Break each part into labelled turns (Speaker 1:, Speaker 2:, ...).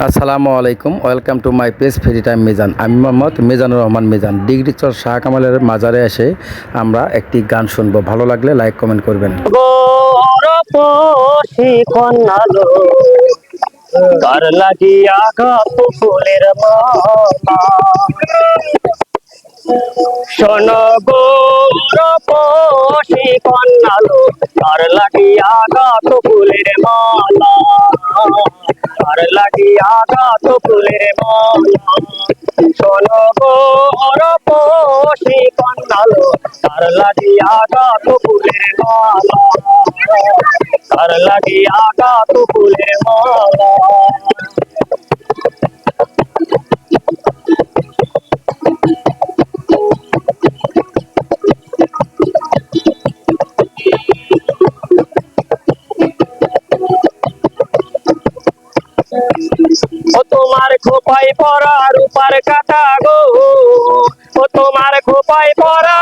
Speaker 1: আসসালামু আলাইকুম, welcome to my page free time Mizan. আমি মোহাম্মদ মিজানুর রহমান মিজান। ডিগ্রি চর শাহ কামালের মাজারে এসে আমরা একটি গান শুনবো। ভালো লাগলে লাইক কমেন্ট করবেন।
Speaker 2: কার লাগিয়া গাত ফুলের মালা শোন গোরপি কন্যালো কার লাগিয়া গাত ফুলের মালা কার লাগিয়া গাত ফুলের মালা শোন গোরপি কন্যালো কার লাগিয়া গাত ফুলের মালা কার লাগিয়া গাত ফুলের মালা। ও তোমার খোপায় পরা রূপার কাটা গো, ও তোমার খোপায় পরা,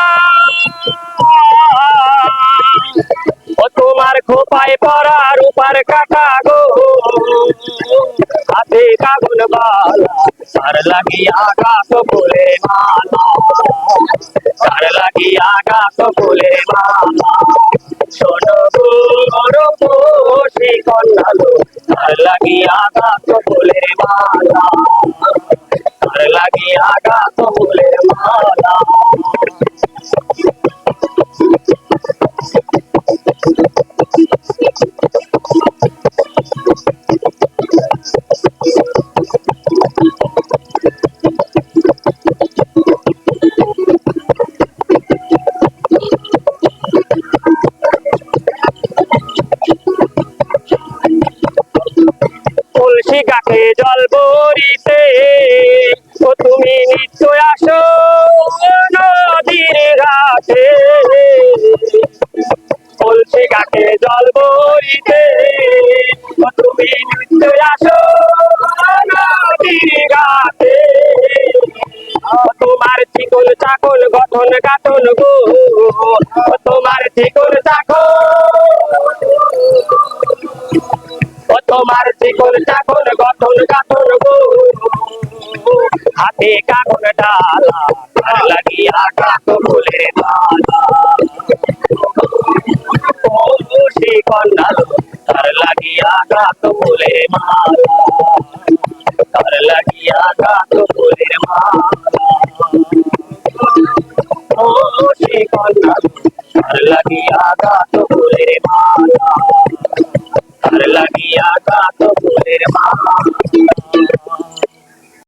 Speaker 2: ও তোমার খোপায় পরা রূপার কাটা গো, হাতে কাগুন বালা তার লাগিয়া গাছ ফুলে মালা তার লাগিয়া গাছ ফুলে মালা শোনো গোরপি কন্যালো তার লাগিয়া গাছ ফুলে মালা তার লাগিয়া গাছ ফুলে মালা। তুলসী গাছে জল ভরিতে ও তুমি নিশ্চয় আসো নদীর ঘাটে, তুলসী গাছে জল ভরিতে ও তুমি নিশ্চয় আসো নদীর ঘাটে, তোমার চিকন চাকন গঠন গাঠন গো, তোমার চিকন চাকন তোমার চিকন চাকন গঠন গাঠন গো, হাতে কাগন ডালা তার লাগিয়া গাছ ফুলের মালা তুলসী কন্যালো তার লাগিয়া গাছ ফুলের মালা তার লাগিয়া গাছ ফুলের মালা।